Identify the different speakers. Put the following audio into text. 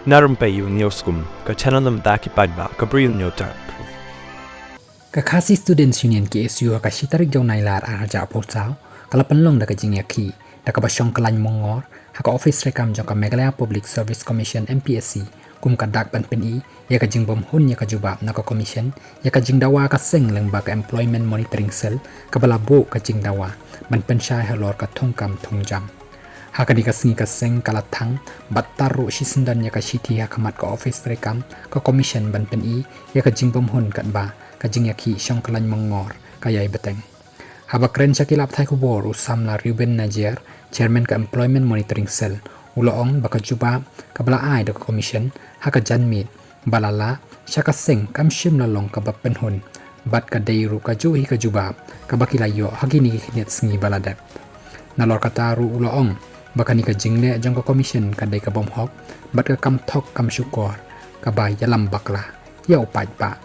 Speaker 1: narum pe yu nioskum ka chananam daki padba ka briu nyotar
Speaker 2: Kakasi Students Union KSU ka shitarik jaw nailar araja portao kala panlong da kajing yaki da ka basyong kalany mongor haka office rekam jaw ka Meghalaya Public Service Commission MPSC kum ka dak ban pen ya ka jing bom hun ya ka jubab na ka commission ya ka jing dawa ka seng leng ba ka employment monitoring cell ka balabo ka jing dawa ban pen shai halor ka thongkam thongjam haka di ka singi ka seng kala thang battaru shisindan ya ka shiti haka mat ka office rekam ka commission ban pen ya ka jing bom hun kan ba kajing yaki syong kalany mongor kayay beteng. Habakren syakilap thai kubor usamla Ruben Najer, Chairman ka Employment Monitoring Cell, uloong baka juba kabala ay da commission haka janmit balala syaka seng kam shim lalong ka bapenhun bat ka dayru ka juhi ka juba ka bakilayo hagini kinet sngi baladep. Nalor kataru uloong baka ni ka jingle jong ka commission ka day ka bomhok bat ka kam thok kam syukor ka bay yalam bakla ya upaj pa.